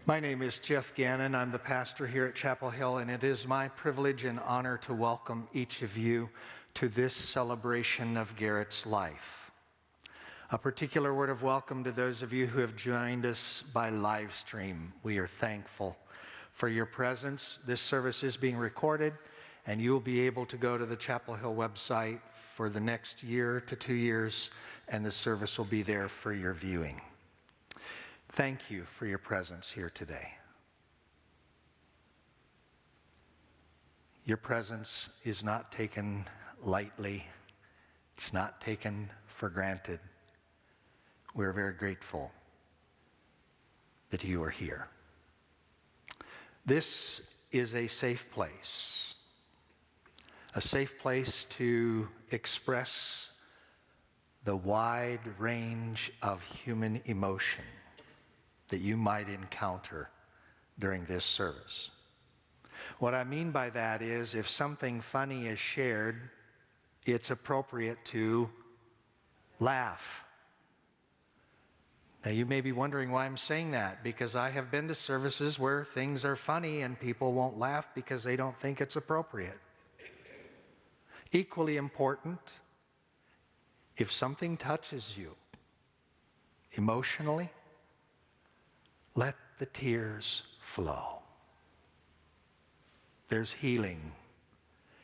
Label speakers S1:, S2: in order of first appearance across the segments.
S1: My name is Jeff Gannon. I'm the pastor here at Chapel Hill, and it is my privilege and honor to welcome each of you to this celebration of Garrett's life. A particular word of welcome to those of you who have joined us by live stream. We are thankful for your presence. This service is being recorded, and you will be able to go to the Chapel Hill website for the next year to 2 years, and the service will be there for your viewing. Thank you for your presence here today. Your presence is not taken lightly. It's not taken for granted. We're very grateful that you are here. This is a safe place to express the wide range of human emotion that you might encounter during this service. What I mean by that is if something funny is shared, it's appropriate to laugh. Now you may be wondering why I'm saying that, because I have been to services where things are funny and people won't laugh because they don't think it's appropriate. Equally important, if something touches you emotionally, let the tears flow. There's healing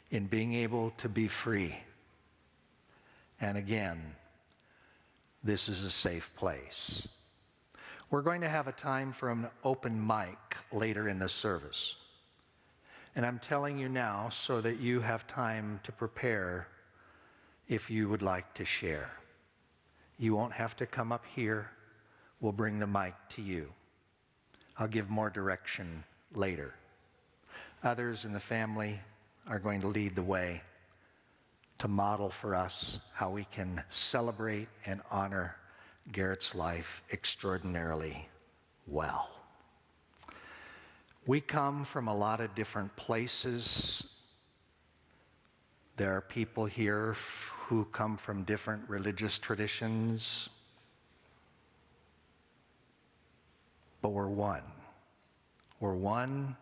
S1: in being able to be free. And again, this is a safe place. We're going to have a time for an open mic later in the service. And I'm telling you now so that you have time to prepare if you would like to share. You won't have to come up here. We'll bring the mic to you. I'll give more direction later. Others in the family are going to lead the way to model for us how we can celebrate and honor Garrett's life extraordinarily well. We come from a lot of different places. There are people here who come from different religious traditions. But we're one. We're one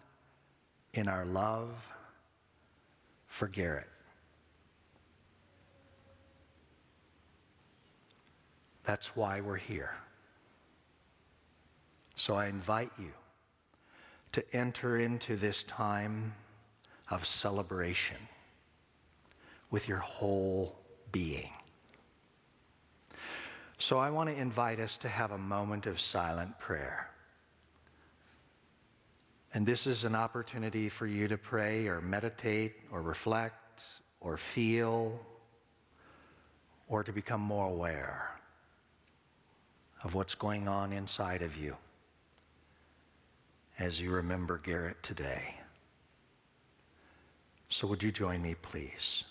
S1: in our love for Garrett. That's why we're here. So I invite you to enter into this time of celebration with your whole being. So I want to invite us to have a moment of silent prayer. And this is an opportunity for you to pray or meditate or reflect or feel or to become more aware of what's going on inside of you as you remember Garrett today. So would you join me, please?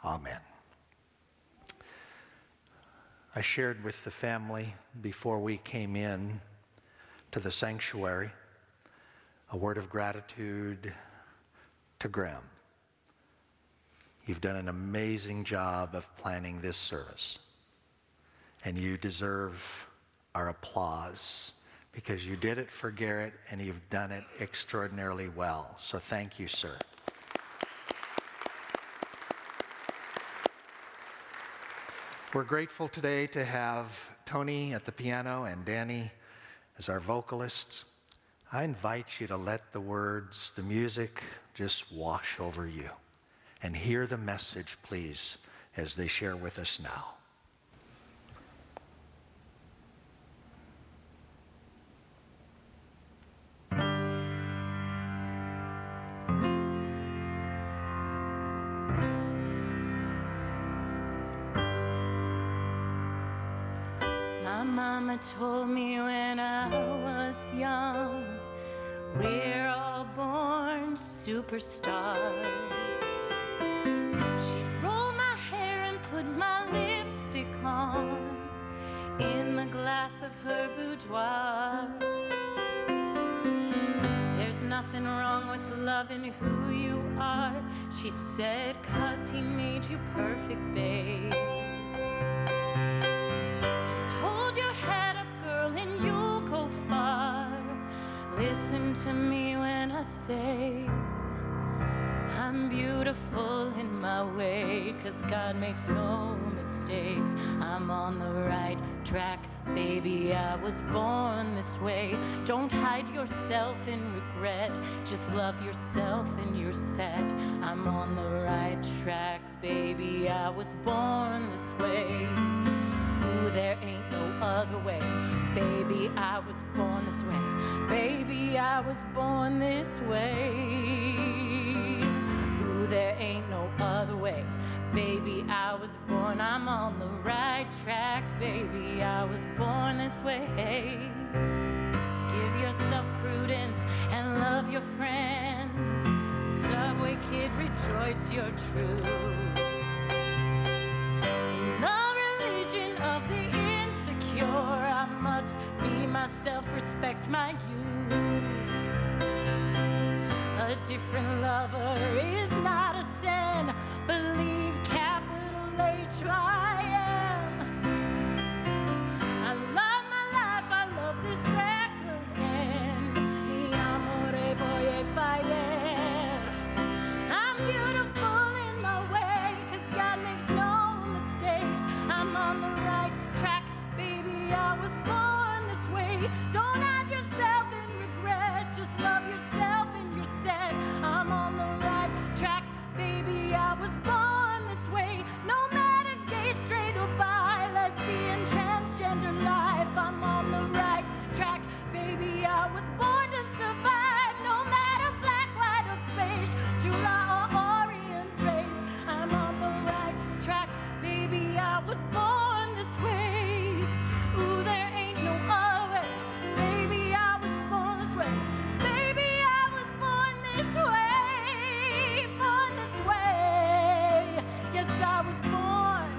S1: Amen. I shared with the family before we came in to the sanctuary a word of gratitude to Graham. You've done an amazing job of planning this service, and you deserve our applause because you did it for Garrett and you've done it extraordinarily well. So thank you, sir. We're grateful today to have Tony at the piano and Danny as our vocalists. I invite you to let the words, the music, just wash over you. And hear the message, please, as they share with us now.
S2: Mama told me when I was young, we're all born superstars. She'd roll my hair song in the glass of her boudoir. There's nothing wrong with loving who you are, she said, 'cause he made you perfect, babe. Just hold your head up, girl, and you'll go far. Listen to me when I say I'm beautiful in my way, 'cause God makes no mistakes. I'm on the right track, baby, I was born this way. Don't hide yourself in regret, just love yourself and you're set. I'm on the right track, baby, I was born this way. Ooh, there ain't no other way, baby, I was born this way. Baby, I was born this way. There ain't no other way, baby, I was born, I'm on the right track, baby, I was born this way. Give yourself prudence and love your friends. Subway kid, rejoice your truth. In the religion of the insecure, I must be myself, respect my youth. A different lover is not a sin. Believe capital H I am. I love my life, I love this record, and mi amore voy a fallar. I'm beautiful in my way, 'cause God makes no mistakes. I'm on the right track, baby, I was born this way. Don't hide yourself in regret, just love yourself and you're set. I'm on the right track, baby, I was born this way. No matter gay, straight or bi, lesbian, transgender life, I'm on the right track, baby, I was born to survive. No matter black, white or beige, July or Orient race, I'm on the right track, baby, I was born this way. Ooh, there ain't no other way, baby, I was born this way. Baby, I was born this way, born this way. Yes, I was born,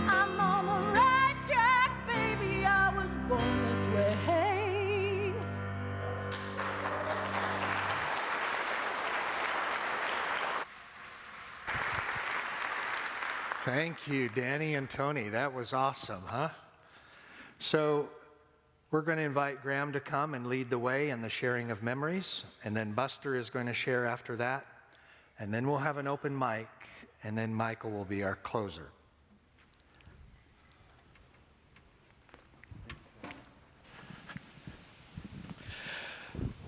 S2: I'm on the right track, baby, I was born this way.
S1: Thank you, Danny and Tony. That was awesome, huh? So we're going to invite Graham to come and lead the way in the sharing of memories, and then Buster is going to share after that, and then we'll have an open mic, and then Michael will be our closer.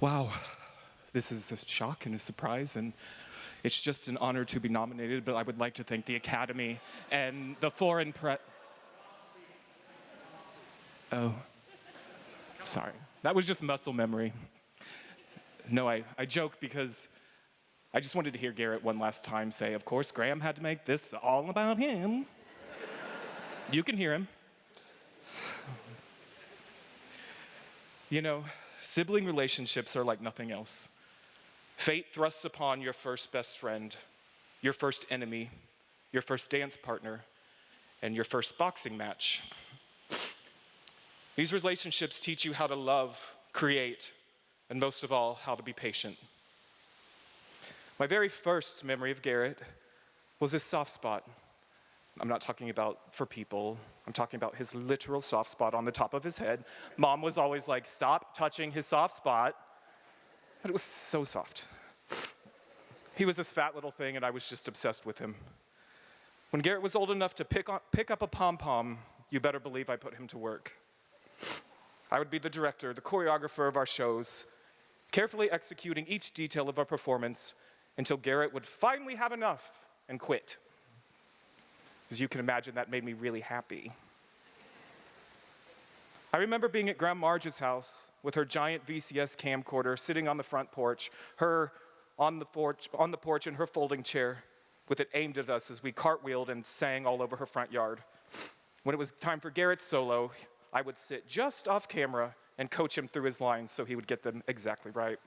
S3: Wow, this is a shock and a surprise, and it's just an honor to be nominated, but I would like to thank the Academy and the foreign press. Oh, sorry. That was just muscle memory. No, I joke because I just wanted to hear Garrett one last time say, of course, Graham had to make this all about him. You can hear him. You know, sibling relationships are like nothing else. Fate thrusts upon your first best friend, your first enemy, your first dance partner, and your first boxing match. These relationships teach you how to love, create, and most of all, how to be patient. My very first memory of Garrett was his soft spot. I'm not talking about for people. I'm talking about his literal soft spot on the top of his head. Mom was always like, stop touching his soft spot. But it was so soft. He was this fat little thing, and I was just obsessed with him. When Garrett was old enough to pick up a pom-pom, you better believe I put him to work. I would be the director, the choreographer of our shows, carefully executing each detail of our performance until Garrett would finally have enough and quit. As you can imagine, that made me really happy. I remember being at Grandma Marge's house with her giant VCS camcorder sitting on the front porch, her on the porch in her folding chair with it aimed at us as we cartwheeled and sang all over her front yard. When it was time for Garrett's solo, I would sit just off camera and coach him through his lines so he would get them exactly right.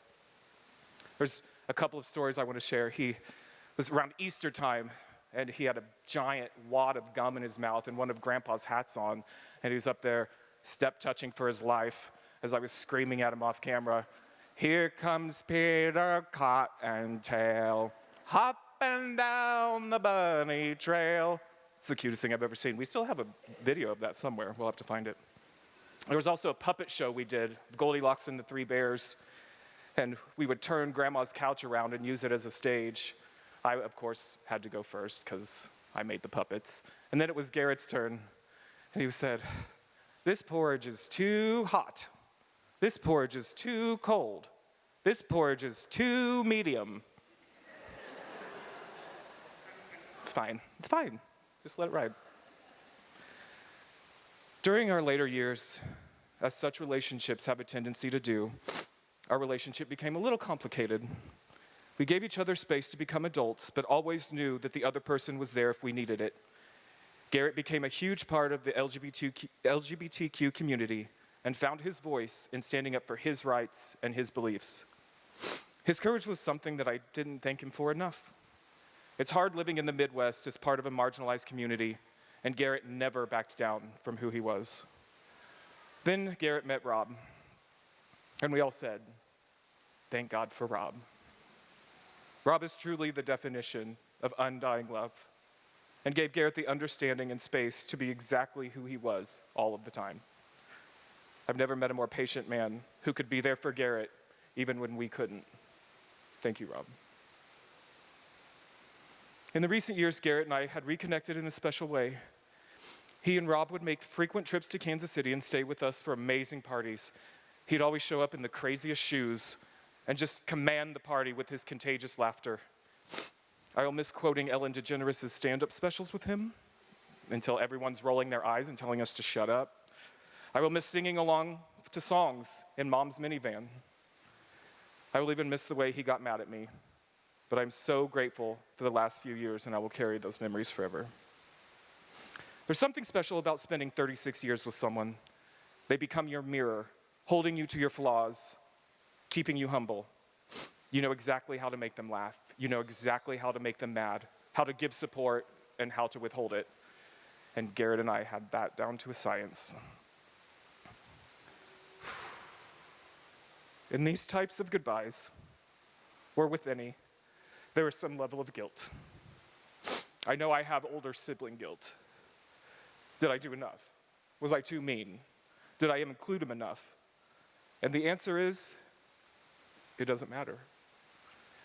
S3: There's a couple of stories I want to share. He was around Easter time. and he had a giant wad of gum in his mouth and one of Grandpa's hats on, and he was up there step-touching for his life as I was screaming at him off camera, "Here comes Peter Cottontail, hopping down the bunny trail." It's the cutest thing I've ever seen. We still have a video of that somewhere. We'll have to find it. There was also a puppet show we did, Goldilocks and the Three Bears, and we would turn Grandma's couch around and use it as a stage. I, of course, had to go first because I made the puppets. And then it was Garrett's turn, and he said, "This porridge is too hot. This porridge is too cold. This porridge is too medium." It's fine. It's fine. Just let it ride. During our later years, as such relationships have a tendency to do, our relationship became a little complicated. We gave each other space to become adults, but always knew that the other person was there if we needed it. Garrett became a huge part of the LGBTQ community and found his voice in standing up for his rights and his beliefs. His courage was something that I didn't thank him for enough. It's hard living in the Midwest as part of a marginalized community, and Garrett never backed down from who he was. Then Garrett met Rob, and we all said, "Thank God for Rob." Rob is truly the definition of undying love and gave Garrett the understanding and space to be exactly who he was all of the time. I've never met a more patient man who could be there for Garrett even when we couldn't. Thank you, Rob. In the recent years, Garrett and I had reconnected in a special way. He and Rob would make frequent trips to Kansas City and stay with us for amazing parties. He'd always show up in the craziest shoes and just command the party with his contagious laughter. I'll miss quoting Ellen DeGeneres' stand-up specials with him until everyone's rolling their eyes and telling us to shut up. I will miss singing along to songs in Mom's minivan. I will even miss the way he got mad at me, but I'm so grateful for the last few years, and I will carry those memories forever. There's something special about spending 36 years with someone. They become your mirror, holding you to your flaws, keeping you humble. You know exactly how to make them laugh. You know exactly how to make them mad, how to give support, and how to withhold it. And Garrett and I had that down to a science. In these types of goodbyes, or with any, there is some level of guilt. I know I have older sibling guilt. Did I do enough? Was I too mean? Did I include him enough? And the answer is, it doesn't matter.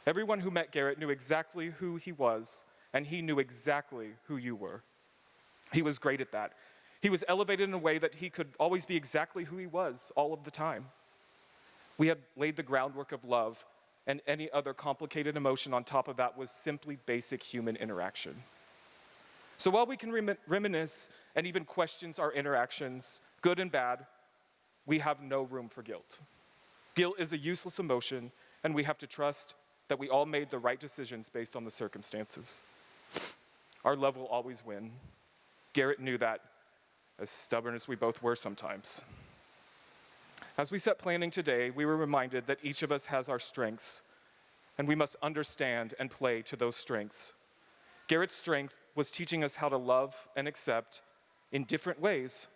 S3: Everyone who met Garrett knew exactly who he was, and he knew exactly who you were. He was great at that. He was elevated in a way that he could always be exactly who he was all of the time. We had laid the groundwork of love, and any other complicated emotion on top of that was simply basic human interaction. So while we can reminisce and even question our interactions, good and bad, we have no room for guilt. Guilt is a useless emotion, and we have to trust that we all made the right decisions based on the circumstances. Our love will always win. Garrett knew that, as stubborn as we both were sometimes. As we set planning today, we were reminded that each of us has our strengths, and we must understand and play to those strengths. Garrett's strength was teaching us how to love and accept in different ways,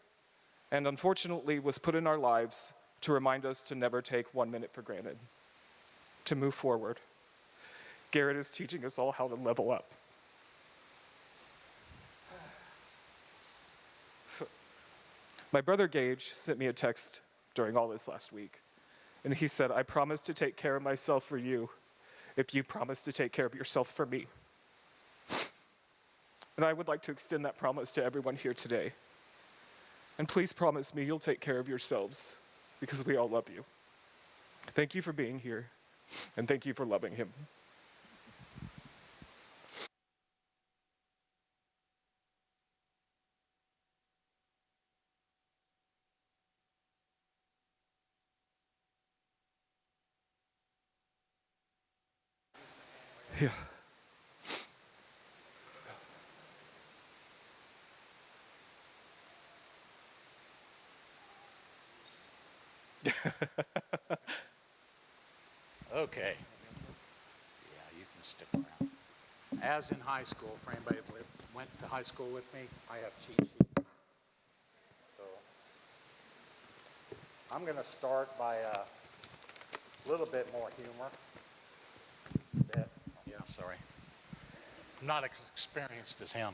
S3: and unfortunately was put in our lives to remind us to never take 1 minute for granted, to move forward. Garrett is teaching us all how to level up. My brother Gage sent me a text during all this last week, and he said, "I promise to take care of myself for you if you promise to take care of yourself for me." And I would like to extend that promise to everyone here today. And please promise me you'll take care of yourselves, because we all love you. Thank you for being here, and thank you for loving him. Yeah.
S4: Okay. Yeah, you can stick around. as in high school, for anybody that went to high school with me, I have cheat sheets. So I'm going to start by a little bit more humor. Sorry. I'm not as experienced as him.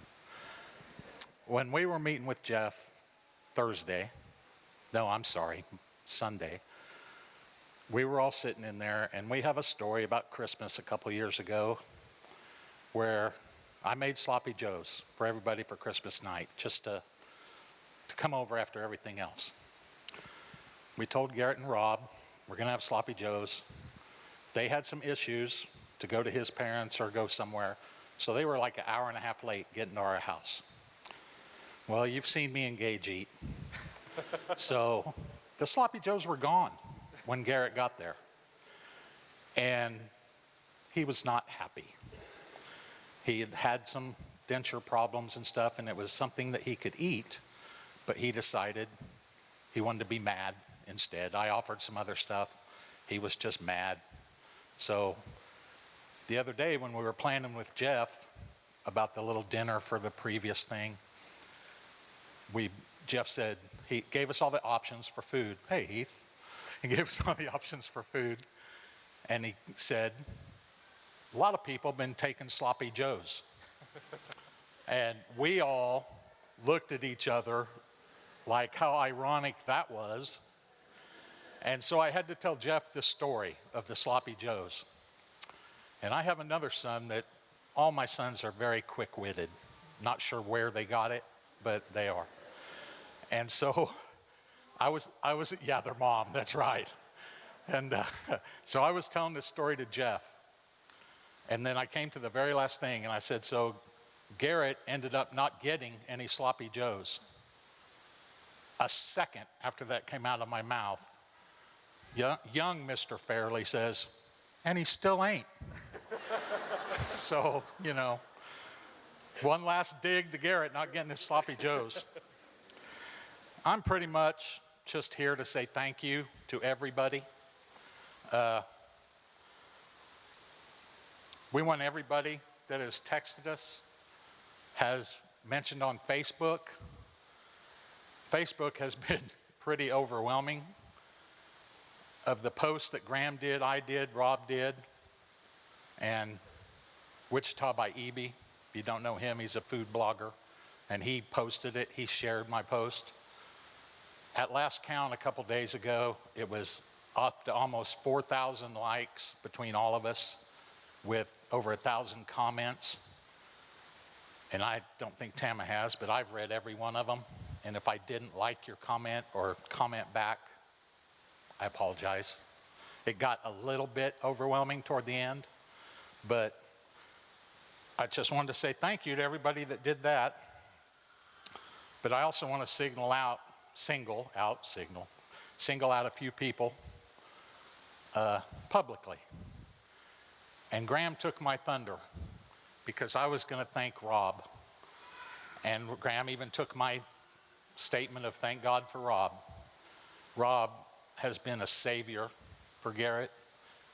S4: When we were meeting with Jeff Sunday, we were all sitting in there, and we have a story about Christmas a couple years ago where I made sloppy joes for everybody for Christmas night, just to come over after everything else. We told Garrett and Rob we're going to have sloppy joes. They had some issues to go to his parents or go somewhere, so they were like an hour and a half late getting to our house. Well, you've seen me and Gage eat. So the sloppy joes were gone when Garrett got there. And he was not happy. He had had some denture problems and stuff, and it was something that he could eat, but he decided he wanted to be mad instead. I offered some other stuff. He was just mad. So the other day when we were planning with Jeff about the little dinner for the previous thing, Jeff said, he gave us all the options for food. Hey, Heath. He gave us all the options for food. And he said, a lot of people have been taking sloppy joes. And we all looked at each other like how ironic that was. And so I had to tell Jeff the story of the sloppy joes. And I have another son that all my sons are very quick-witted. Not sure where they got it, but they are. And so yeah, their mom, that's right. And so I was telling this story to Jeff. And then I came to the very last thing, and I said, so Garrett ended up not getting any sloppy joes. A second after that came out of my mouth, young Mr. Fairleigh says, and he still ain't. So, one last dig to Garrett not getting his sloppy joes. I'm pretty much just here to say thank you to everybody. We want everybody that has texted us, has mentioned on Facebook. Facebook has been pretty overwhelming. Of the posts that Graham did, I did, Rob did, and Wichita by Eby. If you don't know him, he's a food blogger, and he posted it. He shared my post. At last count a couple days ago, it was up to almost 4,000 likes between all of us with over 1,000 comments. And I don't think Tama has, but I've read every one of them. And if I didn't like your comment or comment back, I apologize. It got a little bit overwhelming toward the end, but I just wanted to say thank you to everybody that did that. But I also want to single out a few people publicly. And Graham took my thunder because I was going to thank Rob. And Graham even took my statement of thank God for Rob. Rob has been a savior for Garrett.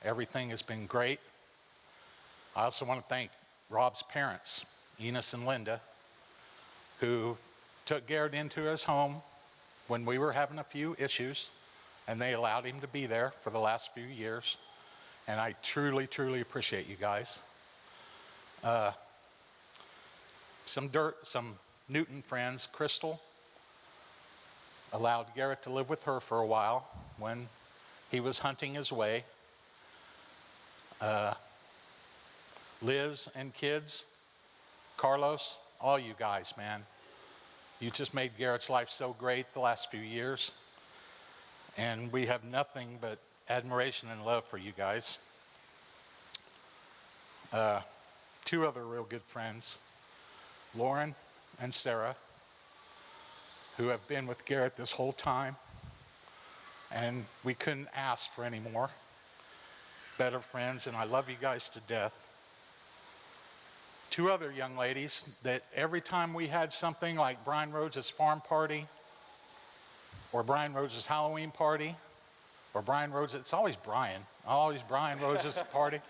S4: Everything has been great. I also want to thank Rob's parents, Enos and Linda, who took Garrett into his home when we were having a few issues, and they allowed him to be there for the last few years. And I truly, truly appreciate you guys. Some Newton friends, Crystal, allowed Garrett to live with her for a while when he was hunting his way. Liz and kids, Carlos, all you guys, man. You just made Garrett's life so great the last few years. And we have nothing but admiration and love for you guys. Two other real good friends, Lauren and Sarah, who have been with Garrett this whole time. And we couldn't ask for any more. Better friends, and I love you guys to death. Two other young ladies that every time we had something like Brian Rhodes' farm party, or Brian Rhodes' Halloween party, or Brian Rhodes, it's always Brian Rhodes' party,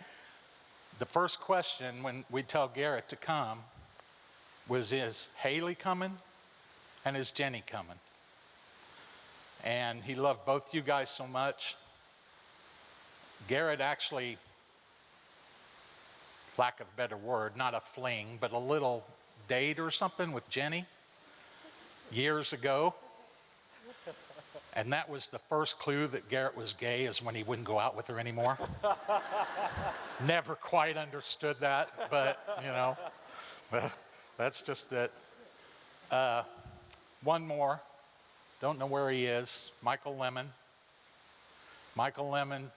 S4: the first question when we tell Garrett to come was, is Haley coming and is Jenny coming? And he loved both you guys so much. Garrett actually, lack of a better word, not a fling, but a little date or something with Jenny years ago. And that was the first clue that Garrett was gay, is when he wouldn't go out with her anymore. Never quite understood that, but you know, that's just it. One more, don't know where he is, Michael Lemon. Michael Lemon,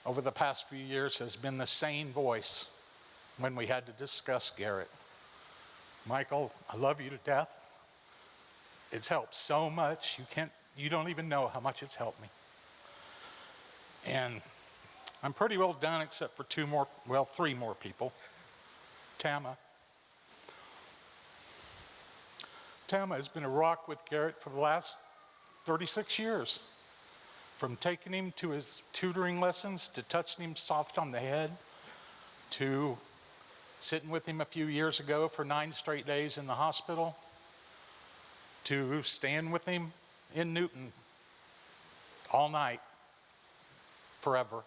S4: over the past few years, has been the sane voice when we had to discuss Garrett. Michael, I love you to death. It's helped so much. You don't even know how much it's helped me. And I'm pretty well done except for three more people. Tama. Tama has been a rock with Garrett for the last 36 years. From taking him to his tutoring lessons, to touching him soft on the head, to sitting with him a few years ago for 9 straight days in the hospital, to staying with him in Newton all night, forever.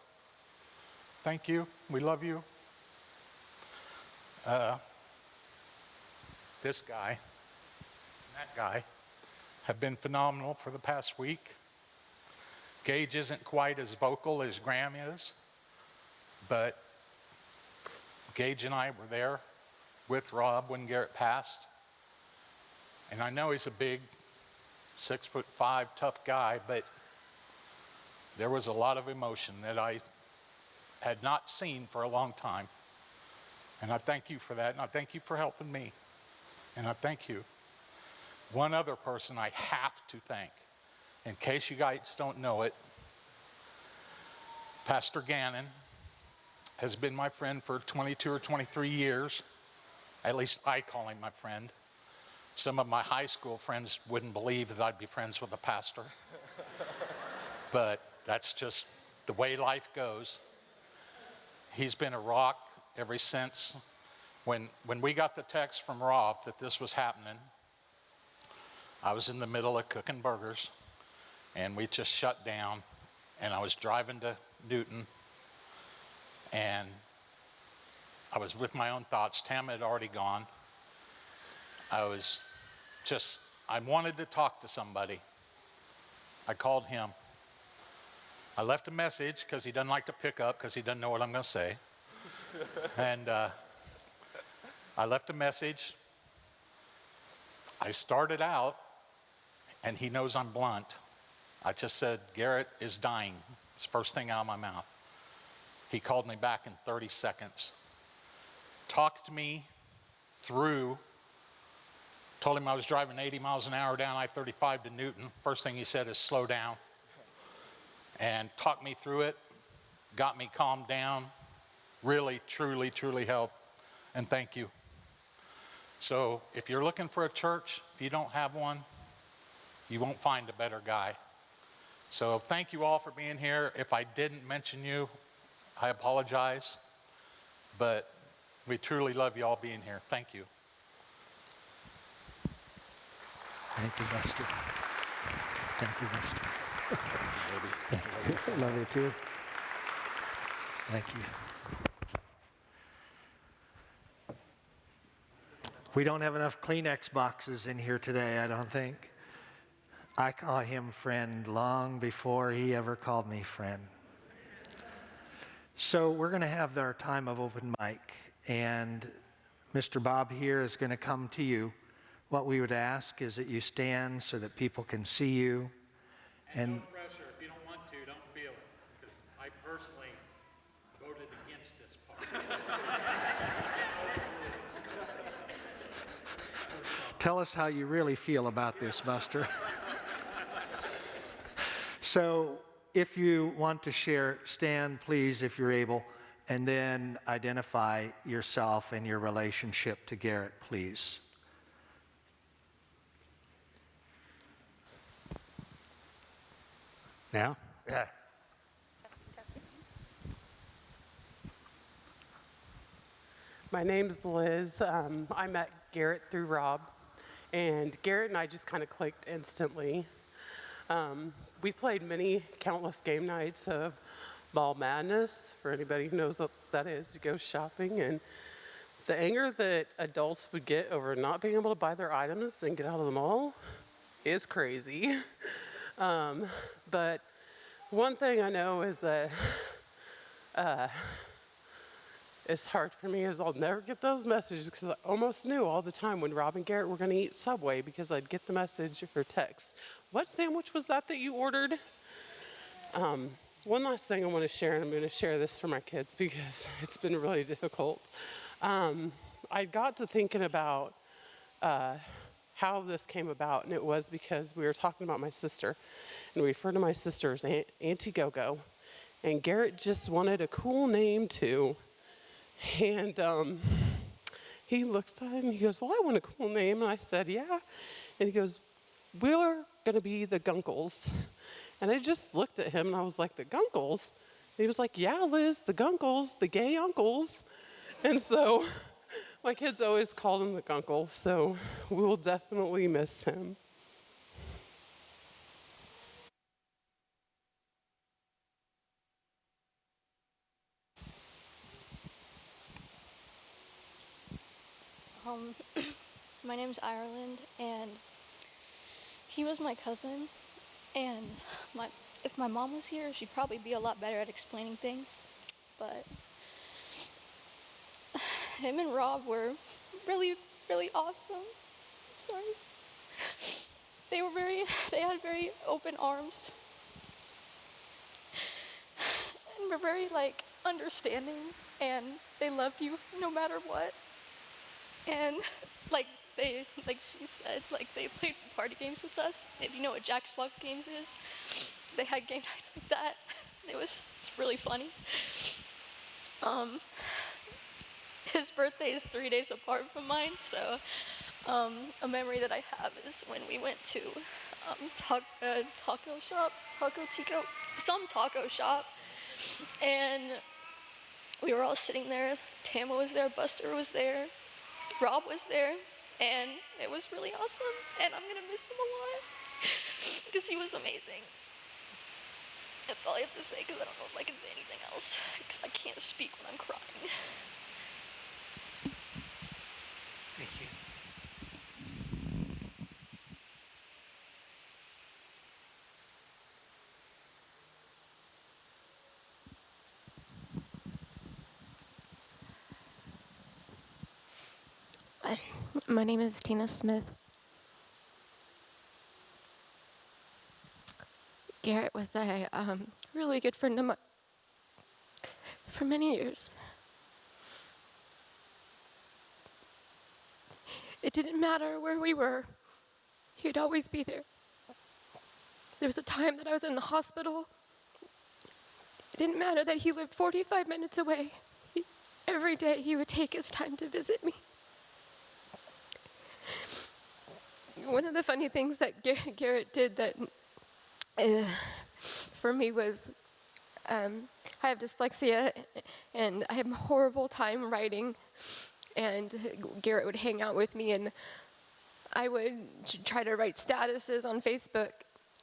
S4: Thank you. We love you. This guy and that guy have been phenomenal for the past week. Gage isn't quite as vocal as Graham is, but Gage and I were there with Rob when Garrett passed. And I know he's a big 6'5" tough guy, but there was a lot of emotion that I had not seen for a long time. And I thank you for that, and I thank you for helping me. And I thank you. One other person I have to thank, in case you guys don't know it, Pastor Gannon has been my friend for 22 or 23 years. At least I call him my friend. Some of my high school friends wouldn't believe that I'd be friends with a pastor. But that's just the way life goes. He's been a rock ever since. When we got the text from Rob that this was happening, I was in the middle of cooking burgers, and we just shut down, and I was driving to Newton, and I was with my own thoughts. Tama had already gone. I wanted to talk to somebody. I called him. I left a message because he doesn't like to pick up because he doesn't know what I'm going to say. And I left a message. I started out, and he knows I'm blunt. I just said, Garrett is dying. It's the first thing out of my mouth. He called me back in 30 seconds. Talked me through. Told him I was driving 80 miles an hour down I-35 to Newton. First thing he said is slow down. And talked me through it. Got me calmed down. Really, truly, truly helped. And thank you. So if you're looking for a church, if you don't have one, you won't find a better guy. So thank you all for being here. If I didn't mention you, I apologize. But we truly love you all being here. Thank you.
S1: Thank you, Buster. Thank you, Buster. Love you too. Thank you. We don't have enough Kleenex boxes in here today, I don't think. I call him friend long before he ever called me friend. So we're going to have our time of open mic, and Mr. Bob here is going to come to you. What we would ask is that you stand so that people can see you. And
S4: no pressure. If you don't want to, don't feel it. Because I personally voted against this part.
S1: tell us how you really feel about this, Buster. So if you want to share, stand, please, if you're able, and then identify yourself and your relationship to Garrett, please.
S5: Now?
S4: Yeah.
S5: My name's Liz. I met Garrett through Rob, and Garrett and I just kind of clicked instantly. We played many countless game nights of Ball Madness. For anybody who knows what that is, you go shopping, and the anger that adults would get over not being able to buy their items and get out of the mall is crazy. But one thing I know is that it's hard for me is I'll never get those messages because I almost knew all the time when Rob and Garrett were going to eat Subway because I'd get the message or text. What sandwich was that you ordered? One last thing I want to share, and I'm going to share this for my kids because it's been really difficult. I got to thinking about how this came about, and it was because we were talking about my sister, and we referred to my sister as Auntie Go-Go, and Garrett just wanted a cool name too. And he looks at it and he goes, well, I want a cool name. And I said, yeah. And he goes, we're going to be the Gunkles. And I just looked at him and I was like, the Gunkles? And he was like, yeah, Liz, the Gunkles, the gay uncles. And so my kids always called him the Gunkle. So we will definitely miss him.
S6: My name's Ireland, and he was my cousin, and if my mom was here, she'd probably be a lot better at explaining things, but him and Rob were really, really awesome. Sorry. They had very open arms, and were very, understanding, and they loved you no matter what. And like she said, they played party games with us. If you know what Jackbox games is, they had game nights like that. It's really funny. His birthday is 3 days apart from mine, so a memory that I have is when we went to some taco shop, and we were all sitting there. Tama was there, Buster was there, Rob was there, and it was really awesome, and I'm gonna miss him a lot because he was amazing. That's all I have to say because I don't know if I can say anything else because I can't speak when I'm crying.
S1: Thank you.
S7: My name is Tina Smith. Garrett was a really good friend of mine for many years. It didn't matter where we were, he'd always be there. There was a time that I was in the hospital. It didn't matter that he lived 45 minutes away. Every day he would take his time to visit me. One of the funny things that Garrett did that for me was I have dyslexia and I have a horrible time writing, and Garrett would hang out with me and I would try to write statuses on Facebook,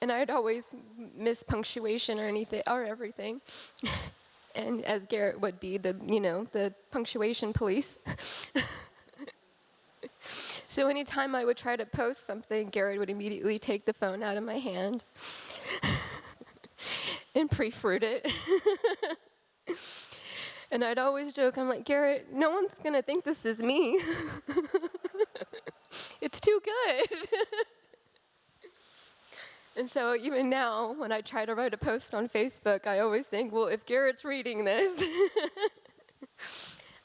S7: and I'd always miss punctuation or everything. And as Garrett would be the punctuation police. So anytime I would try to post something, Garrett would immediately take the phone out of my hand and proofread it. And I'd always joke, I'm like, Garrett, no one's gonna think this is me. It's too good. And so even now, when I try to write a post on Facebook, I always think, well, if Garrett's reading this,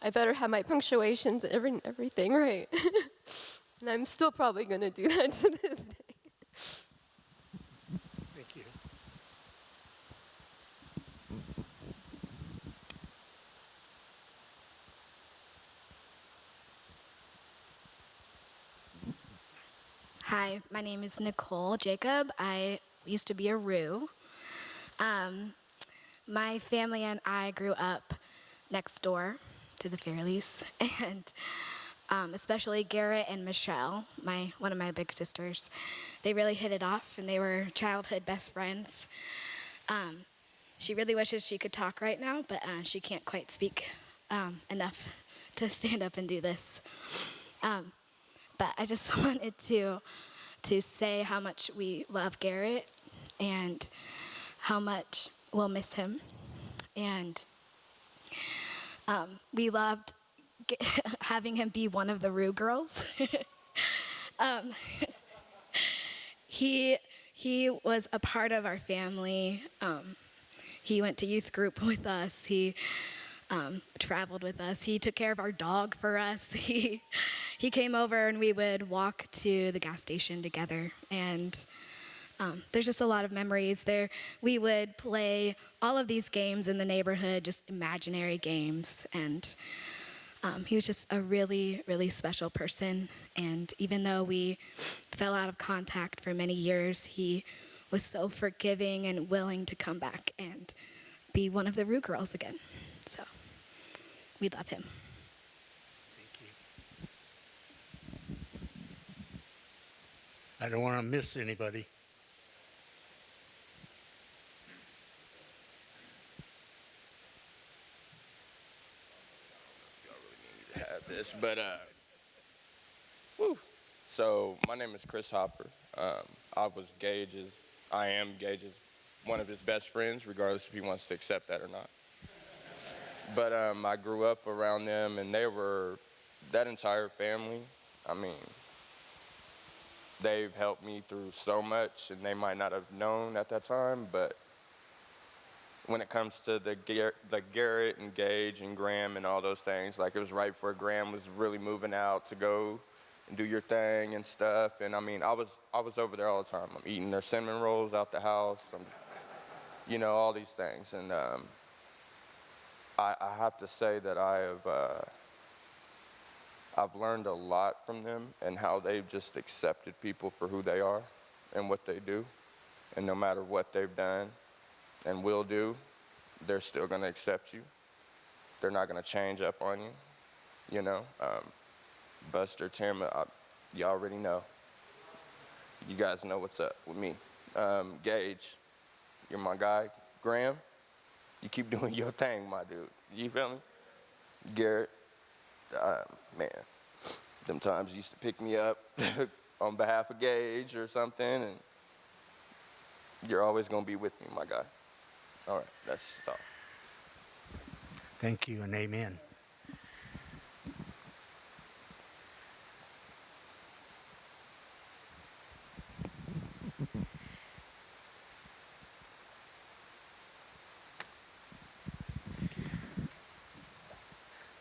S7: I better have my punctuations and everything right. And I'm still probably going to do that to this day.
S1: Thank you.
S8: Hi, my name is Nicole Jacob. I used to be a Roo. My family and I grew up next door. to the Fairleighs, and especially Garrett and Michelle, one of my big sisters. They really hit it off, and they were childhood best friends. She really wishes she could talk right now, but she can't quite speak enough to stand up and do this. But I just wanted to say how much we love Garrett and how much we'll miss him. And we loved having him be one of the Rue girls. He was a part of our family. He went to youth group with us. He traveled with us. He took care of our dog for us. He came over and we would walk to the gas station together. And there's just a lot of memories there. We would play all of these games in the neighborhood, just imaginary games. And he was just a really, really special person. And even though we fell out of contact for many years, he was so forgiving and willing to come back and be one of the Rue girls again. So we love him.
S9: Thank you. I don't want to miss anybody.
S10: Have this, but woo. So my name is Chris Hopper. I am Gage's one of his best friends, regardless if he wants to accept that or not. But I grew up around them, and they were that entire family. I mean, they've helped me through so much, and they might not have known at that time, but when it comes to the Garrett and Gage and Graham and all those things, like it was right before Graham was really moving out to go and do your thing and stuff. And I mean, I was over there all the time. I'm eating their cinnamon rolls out the house, all these things. And I have to say that I've learned a lot from them and how they've just accepted people for who they are and what they do. And no matter what they've done and will do, they're still going to accept you. They're not going to change up on you, Buster, Tim, you already know. You guys know what's up with me. Gage, you're my guy. Graham, you keep doing your thing, my dude. You feel me? Garrett, man, them times you used to pick me up on behalf of Gage or something, and you're always going to be with me, my guy. All right, that's all.
S9: Thank you and amen.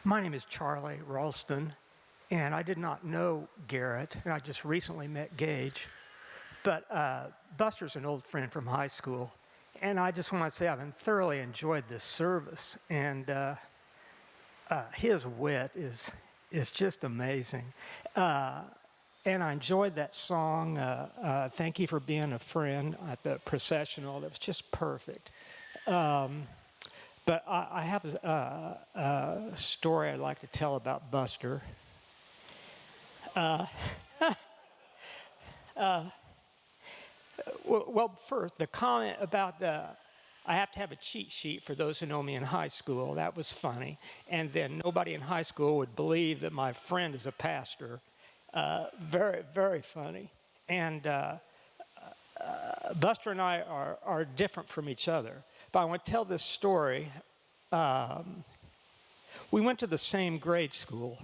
S11: My name is Charlie Ralston, and I did not know Garrett, and I just recently met Gage. But Buster's an old friend from high school, and I just want to say I've thoroughly enjoyed this service, and his wit is just amazing. And I enjoyed that song, Thank You for Being a Friend, at the processional. That was just perfect. But I have a story I'd like to tell about Buster. Well, first, the comment about I have to have a cheat sheet for those who know me in high school. That was funny. And then nobody in high school would believe that my friend is a pastor. Very, very funny. And Buster and I are different from each other. But I want to tell this story. We went to the same grade school,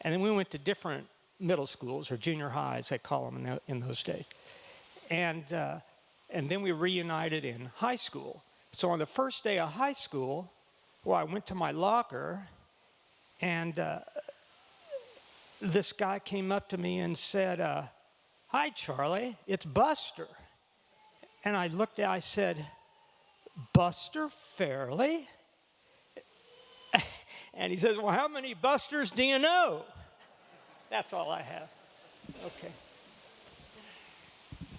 S11: and then we went to different middle schools, or junior highs, they call them in those days. And then we reunited in high school. So on the first day of high school, I went to my locker, and this guy came up to me and said, "Hi, Charlie, it's Buster." And I said, "Buster Fairleigh?" And he says, "Well, how many Busters do you know?" That's all I have. Okay.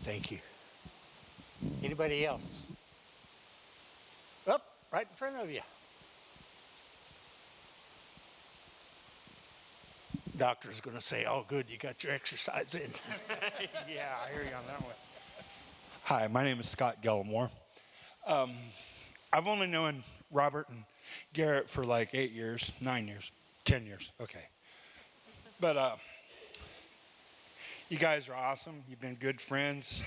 S9: Thank you. Anybody else? Up, right in front of you. doctor's going to say, oh, good, you got your exercise in.
S12: Yeah, I hear you on that one. Hi, my name is Scott Gellimore. I've only known Robert and Garrett for like 8 years, 9 years, 10 years. Okay. But you guys are awesome. You've been good friends.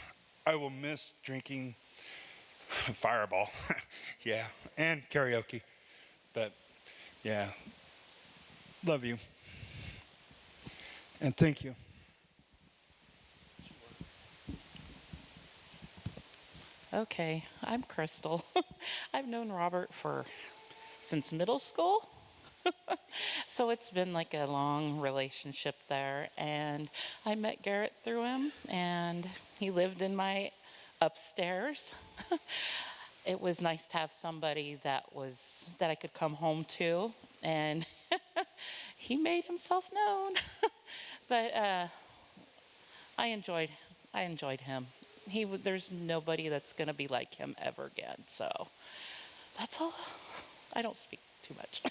S12: I will miss drinking Fireball. Yeah, and karaoke. But yeah, love you. And thank you.
S13: Okay, I'm Crystal. I've known Robert since middle school. So it's been like a long relationship there. And I met Garrett through him, and he lived in my upstairs. It was nice to have somebody that I could come home to, and he made himself known. But I enjoyed him. There's nobody that's going to be like him ever again. So that's all. I don't speak too much.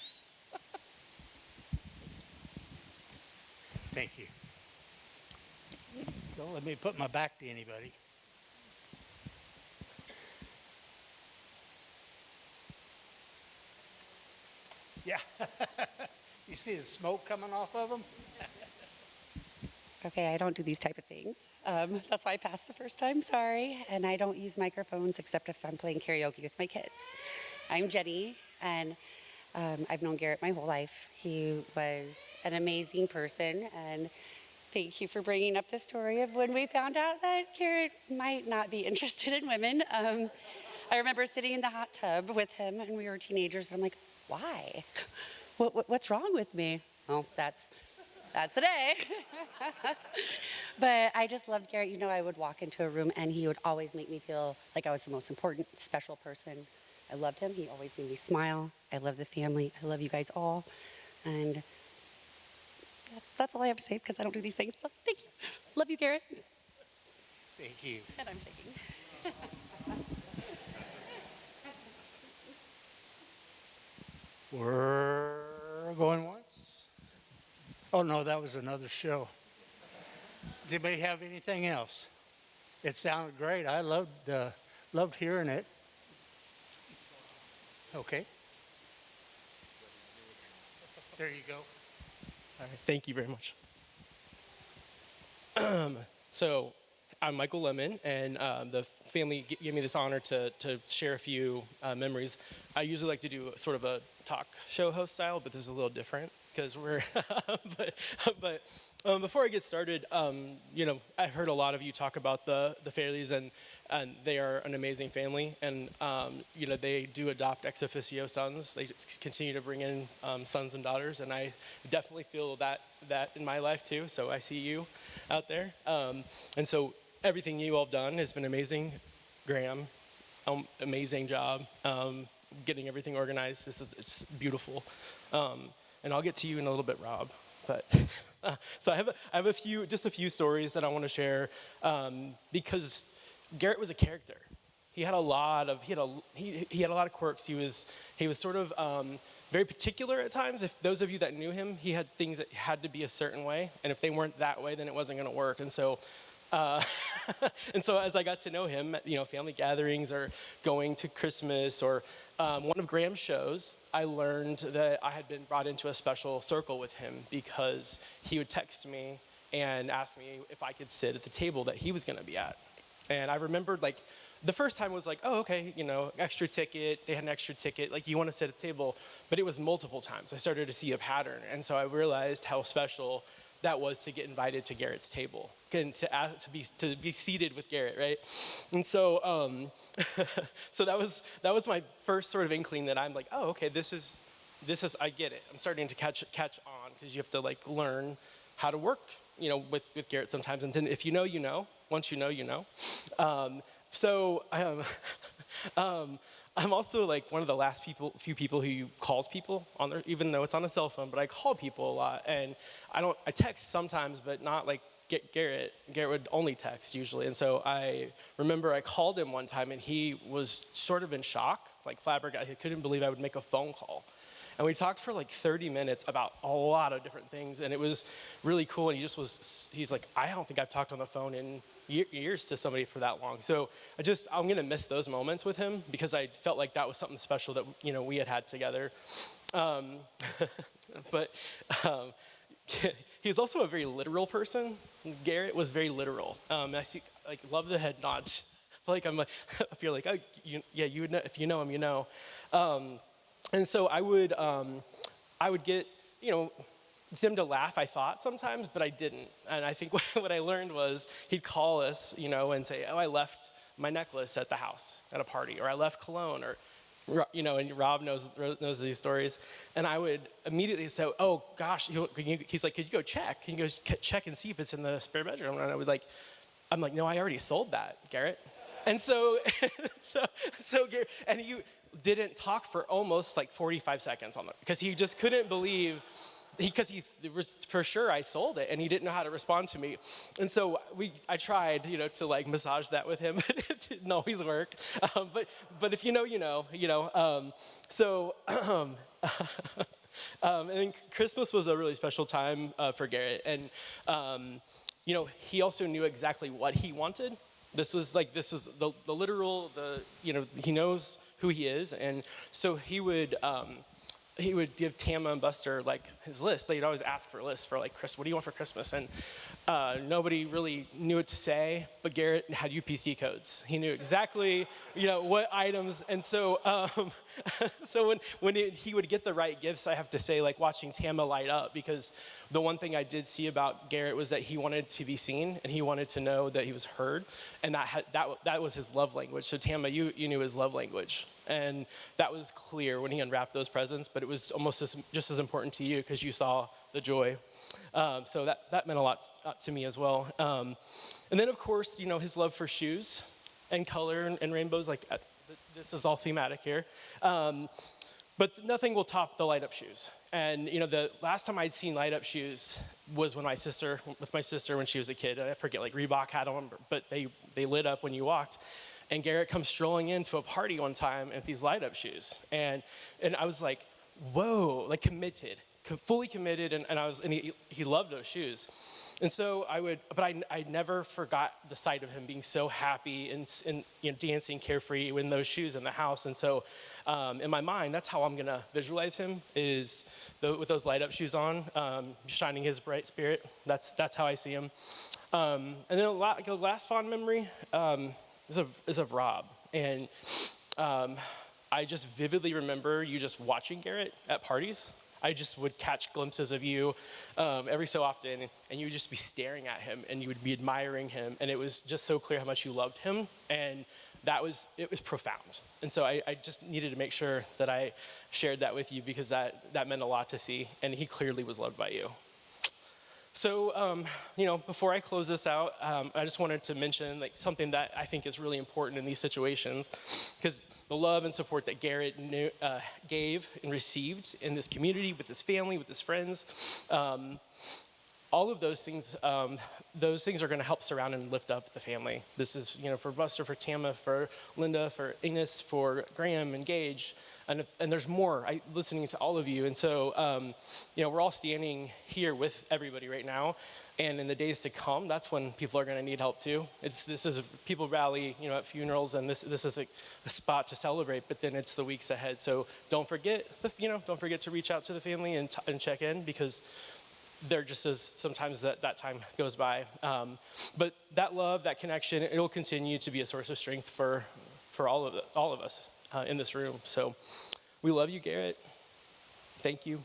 S9: Thank you. Don't let me put my back to anybody. Yeah. You see the smoke coming off of them?
S14: Okay, I don't do these type of things. That's why I passed the first time, sorry. And I don't use microphones except if I'm playing karaoke with my kids. I'm Jenny, and I've known Garrett my whole life. He was an amazing person, and thank you for bringing up the story of when we found out that Garrett might not be interested in women. I remember sitting in the hot tub with him, and we were teenagers, and I'm like, why? What's wrong with me? Well, that's today. But I just loved Garrett. You know, I would walk into a room and he would always make me feel like I was the most important, special person. I loved him. He always made me smile. I love the family. I love you guys all. And that's all I have to say because I don't do these things. So thank you. Love you, Garrett.
S9: Thank you.
S14: And I'm shaking.
S9: We're going once. Oh, no, that was another show. Does anybody have anything else? It sounded great. I loved hearing it. Okay. There you go.
S15: All right, thank you very much. So I'm Michael Lemon, and the family gave me this honor to share a few memories. I usually like to do sort of a talk show host style, but this is a little different because we're, but before I get started, you know, I've heard a lot of you talk about the Fairleighs, and they are an amazing family, and you know, they do adopt ex officio sons. They just continue to bring in sons and daughters, and I definitely feel that in my life too. So I see you out there, and so everything you all have done has been amazing. Graham, amazing job getting everything organized. It's beautiful, and I'll get to you in a little bit, Rob. But so I have a few stories that I want to share because Garrett was a character. He had a lot of quirks. He was sort of very particular at times. If those of you that knew him, he had things that had to be a certain way, and if they weren't that way, then it wasn't going to work. And so as I got to know him, you know, family gatherings or going to Christmas or one of Graham's shows, I learned that I had been brought into a special circle with him because he would text me and ask me if I could sit at the table that he was going to be at. And I remembered, like, the first time was like, oh, okay, you know, extra ticket. They had an extra ticket. Like, you want to sit at the table. But it was multiple times. I started to see a pattern. And so I realized how special that was to get invited to Garrett's table and to be seated with Garrett, right? And so so that was my first sort of inkling that I'm like, oh, okay, this is I get it. I'm starting to catch on because you have to like learn how to work, you know, with Garrett sometimes. And then if you know, you know. Once you know, you know. I'm also like one of the last few people who calls people on their, even though it's on a cell phone, but I call people a lot, and I text sometimes, but not like Garrett. Garrett would only text usually, and so I remember I called him one time, and he was sort of in shock, like flabbergasted. He couldn't believe I would make a phone call, And we talked for like 30 minutes about a lot of different things, and it was really cool. And he's like, I don't think I've talked on the phone in years to somebody for that long. So I'm gonna miss those moments with him because I felt like that was something special that, we had together. But he's also a very literal person. Garrett was very literal. And I love the head nods. I feel like, oh, you would know, if you know him, you know. And so I would get, him to laugh, I thought sometimes, but I didn't. And I think what I learned was he'd call us, and say, oh, I left my necklace at the house at a party, or I left cologne, or, and Rob knows these stories. And I would immediately say, oh gosh, he's like, could you go check? Can you go check and see if it's in the spare bedroom? And I'm like, no, I already sold that, Garrett. And so Garrett, and you didn't talk for almost like 45 seconds on it because he just couldn't believe, because it was for sure I sold it and he didn't know how to respond to me. And so I tried, to like massage that with him, but it didn't always work. But if you know, you know. And then Christmas was a really special time for Garrett, and he also knew exactly what he wanted. This was the literal, he knows who he is. And so he would give Tama and Buster like his list. They'd always ask for a list for like, Chris, what do you want for Christmas? And nobody really knew what to say, but Garrett had UPC codes. He knew exactly, what items. And so, so when he would get the right gifts, I have to say, like watching Tama light up, because the one thing I did see about Garrett was that he wanted to be seen and he wanted to know that he was heard, and that was his love language. So Tama, you knew his love language, and that was clear when he unwrapped those presents. But it was almost just as important to you because you saw the joy. So that meant a lot to me as well. And then of course, his love for shoes and color and rainbows. Like this is all thematic here. But nothing will top the light up shoes. And the last time I'd seen light up shoes was with my sister when she was a kid. I forget, like Reebok had them, but they lit up when you walked. And Garrett comes strolling into a party one time with these light up shoes. And I was like, whoa, like committed, fully committed. And he loved those shoes. And so I never forgot the sight of him being so happy and dancing carefree in those shoes in the house. And so in my mind, that's how I'm gonna visualize him, is with those light up shoes on, shining his bright spirit. That's how I see him. And then the last fond memory is of Rob. And I just vividly remember you just watching Garrett at parties. I just would catch glimpses of you every so often, and you would just be staring at him, and you would be admiring him, and it was just so clear how much you loved him, and it was profound. And so I just needed to make sure that I shared that with you, because that meant a lot to see, and he clearly was loved by you. So, before I close this out, I just wanted to mention something that I think is really important in these situations, because the love and support that Garrett gave and received in this community, with his family, with his friends, all of those things are going to help surround and lift up the family. This is, for Buster, for Tama, for Linda, for Ines, for Graham and Gage, and there's more. Listening to all of you, and so we're all standing here with everybody right now, and in the days to come, that's when people are going to need help too. This is a people rally, at funerals, and this is a spot to celebrate. But then it's the weeks ahead, so don't forget to reach out to the family and check in, because they're just as sometimes that time goes by. But that love, that connection, it'll continue to be a source of strength for all of us in this room. So we love you, Garrett. Thank you.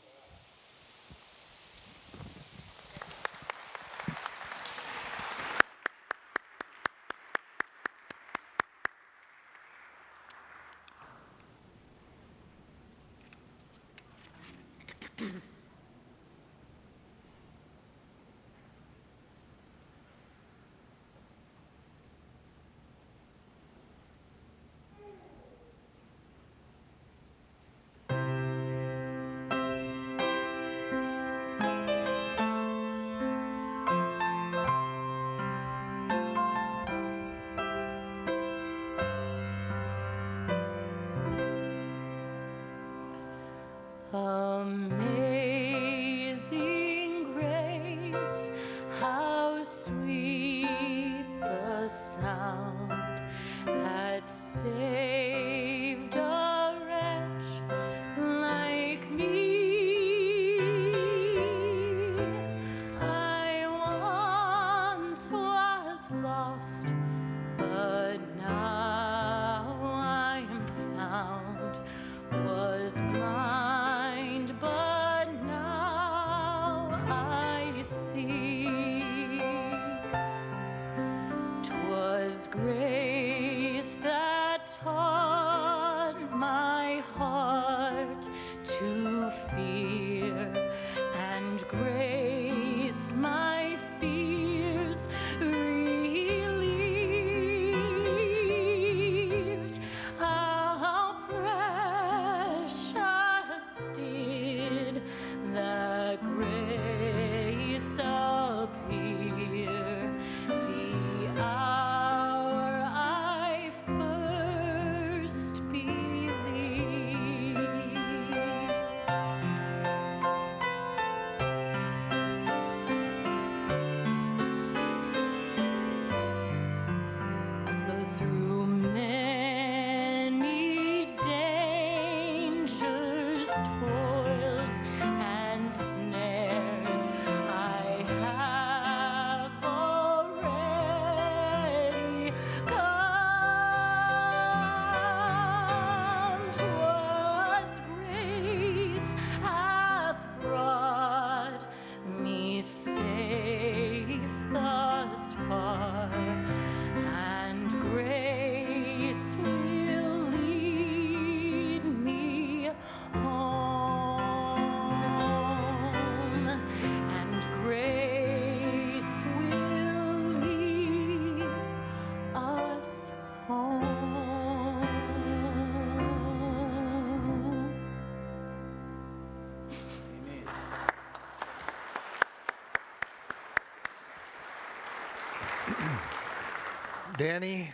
S1: Danny,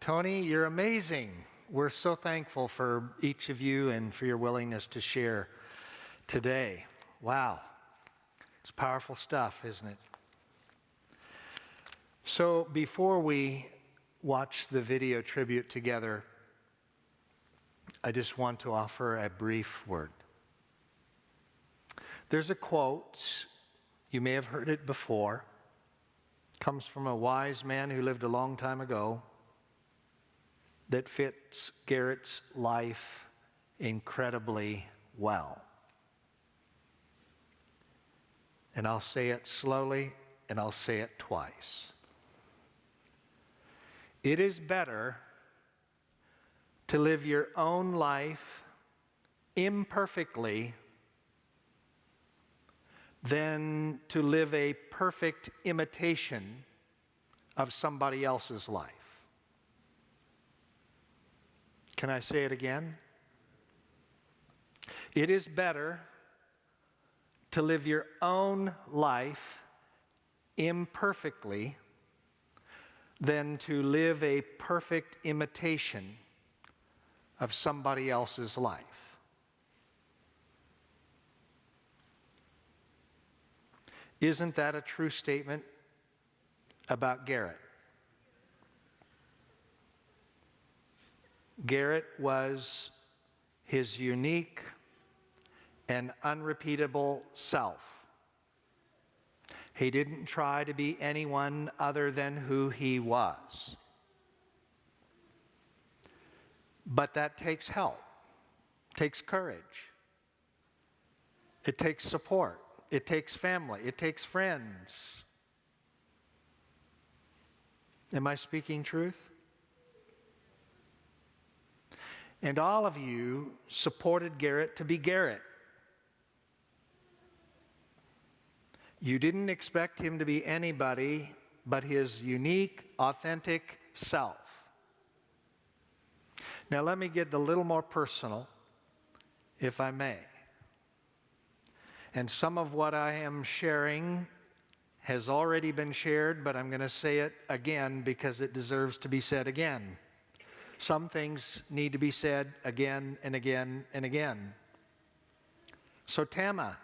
S1: Tony, you're amazing. We're so thankful for each of you and for your willingness to share today. Wow. It's powerful stuff, isn't it? So before we watch the video tribute together, I just want to offer a brief word. There's a quote, you may have heard it before, comes from a wise man who lived a long time ago, that fits Garrett's life incredibly well. And I'll say it slowly, and I'll say it twice. It is better to live your own life imperfectly than to live a perfect imitation of somebody else's life. Can I say it again? It is better to live your own life imperfectly than to live a perfect imitation of somebody else's life. Isn't that a true statement about Garrett? Garrett was his unique and unrepeatable self. He didn't try to be anyone other than who he was. But that takes help, takes courage. It takes support. It takes family. It takes friends. Am I speaking truth? And all of you supported Garrett to be Garrett. You didn't expect him to be anybody but his unique, authentic self. Now let me get a little more personal, if I may. And some of what I am sharing has already been shared, but I'm going to say it again because it deserves to be said again. Some things need to be said again and again and again. So Tama,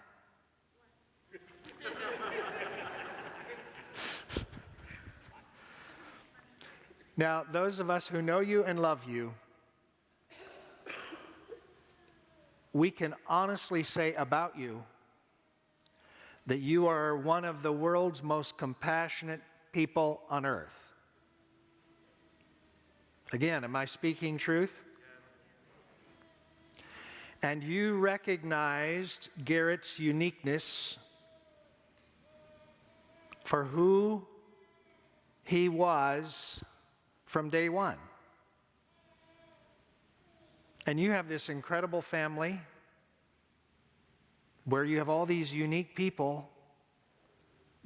S1: now those of us who know you and love you, we can honestly say about you that you are one of the world's most compassionate people on earth. Again, am I speaking truth? And you recognized Garrett's uniqueness for who he was from day one. And you have this incredible family where you have all these unique people,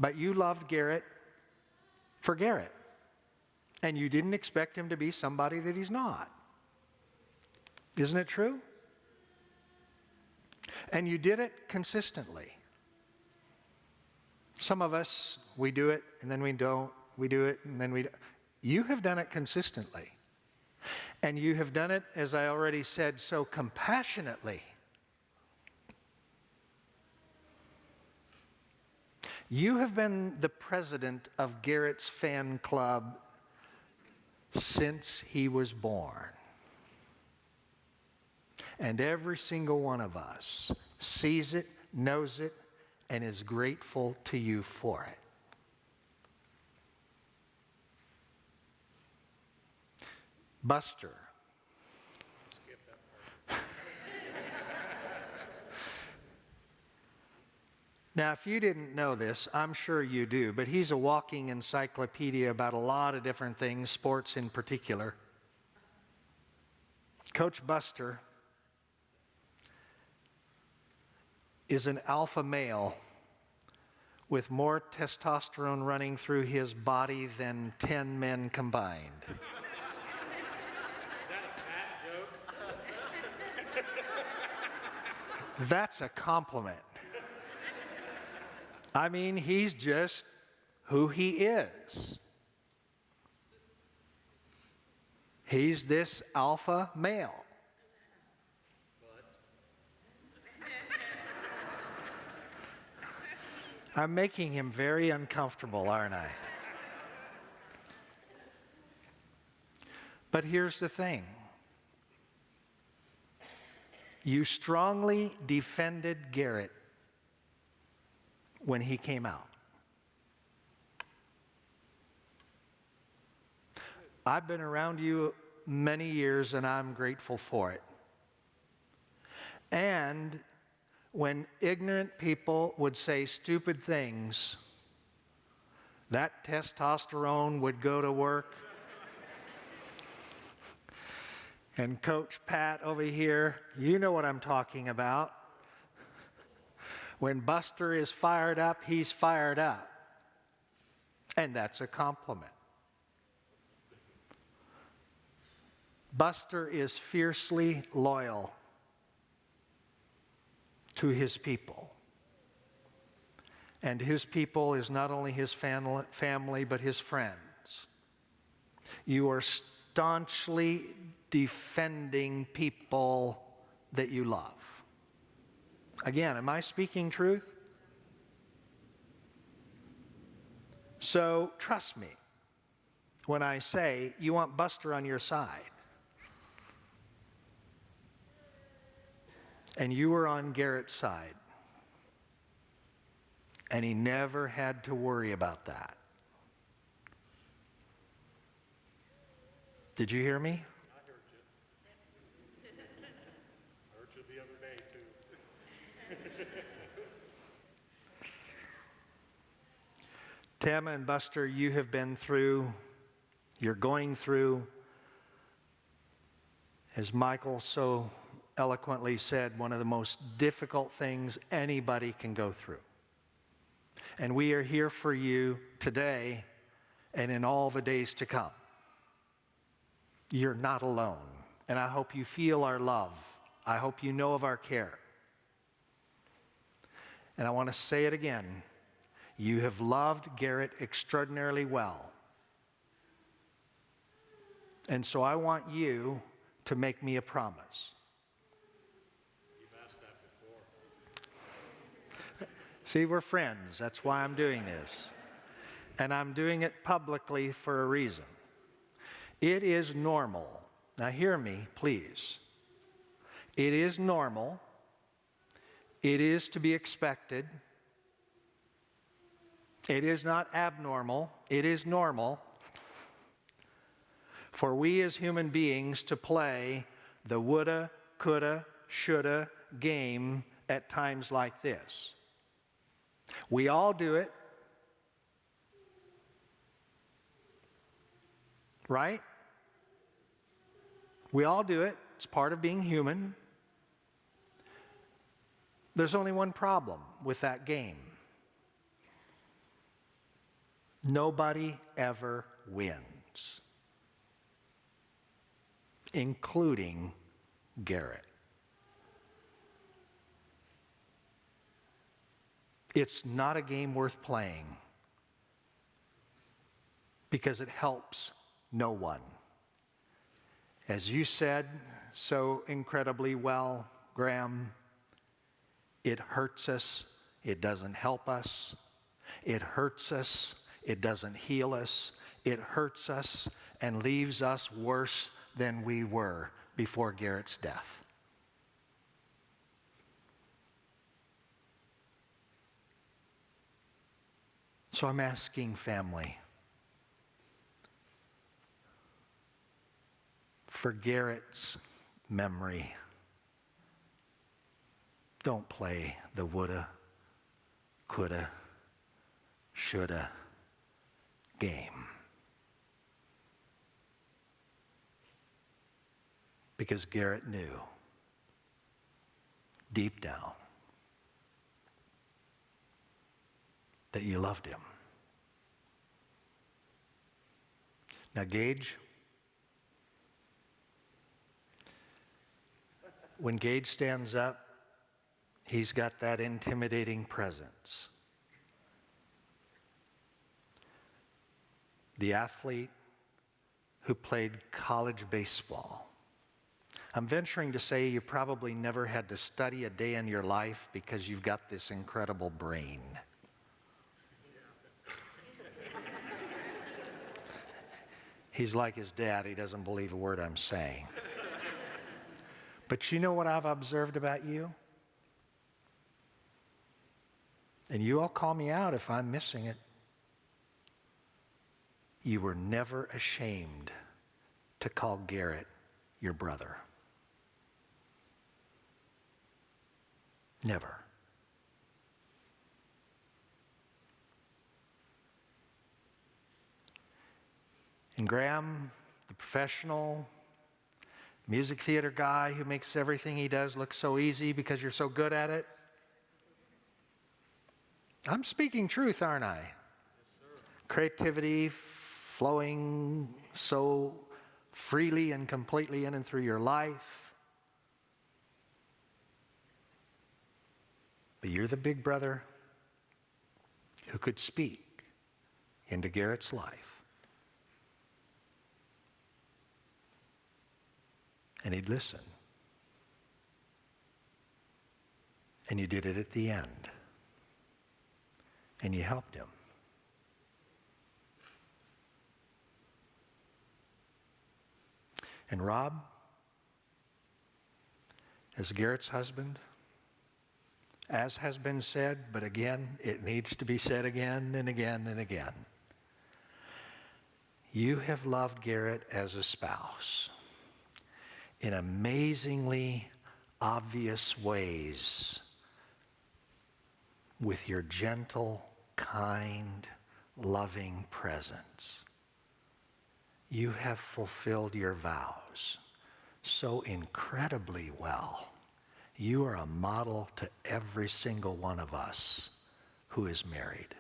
S1: but you loved Garrett for Garrett. And you didn't expect him to be somebody that he's not. Isn't it true? And you did it consistently. Some of us, we do it and then we don't. We do it and then we don't. You have done it consistently. And you have done it, as I already said, so compassionately. You have been the president of Garrett's fan club since he was born. And every single one of us sees it, knows it, and is grateful to you for it. Buster. Now, if you didn't know this, I'm sure you do, but he's a walking encyclopedia about a lot of different things, sports in particular. Coach Buster is an alpha male with more testosterone running through his body than 10 men combined. That's a compliment. I mean, he's just who he is. He's this alpha male. I'm making him very uncomfortable, aren't I? But here's the thing. You strongly defended Garrett when he came out. I've been around you many years and I'm grateful for it. And when ignorant people would say stupid things, that testosterone would go to work. And Coach Pat over here, you know what I'm talking about. When Buster is fired up, he's fired up. And that's a compliment. Buster is fiercely loyal to his people. And his people is not only his family, but his friends. You are staunchly defending people that you love. Again, am I speaking truth? So trust me when I say you want Buster on your side. And you were on Garrett's side. And he never had to worry about that. Did you hear me?
S4: I heard you. I heard you the other day, too.
S1: Tama and Buster, you have been through, you're going through, as Michael so eloquently said, one of the most difficult things anybody can go through. And we are here for you today and in all the days to come. You're not alone. And I hope you feel our love. I hope you know of our care. And I want to say it again. You have loved Garrett extraordinarily well. And so I want you to make me a promise. See, we're friends. That's why I'm doing this. And I'm doing it publicly for a reason. It is normal. Now hear me, please. It is normal. It is to be expected. It is not abnormal. It is normal for we as human beings to play the woulda, coulda, shoulda game at times like this. We all do it, right? We all do it. It's part of being human. There's only one problem with that game. Nobody ever wins, including Garrett. It's not a game worth playing because it helps no one. As you said so incredibly well, Graham, it hurts us, it doesn't help us. It hurts us, it doesn't heal us. It hurts us and leaves us worse than we were before Garrett's death. So I'm asking family, for Garrett's memory, don't play the woulda, coulda, shoulda game. Because Garrett knew deep down that you loved him. Now, Gage, when Gage stands up, he's got that intimidating presence. The athlete, who played college baseball. I'm venturing to say you probably never had to study a day in your life because you've got this incredible brain. He's like his dad. He doesn't believe a word I'm saying. But you know what I've observed about you? And you all call me out if I'm missing it. You were never ashamed to call Garrett your brother. Never. And Graham, the professional music theater guy who makes everything he does look so easy because you're so good at it. I'm speaking truth, aren't I? Yes, sir. Creativity flowing so freely and completely in and through your life. But you're the big brother who could speak into Garrett's life. And he'd listen. And you did it at the end. And you helped him. And Rob, as Garrett's husband, as has been said, but again, it needs to be said again and again and again. You have loved Garrett as a spouse in amazingly obvious ways with your gentle, kind, loving presence. You have fulfilled your vows so incredibly well. You are a model to every single one of us who is married.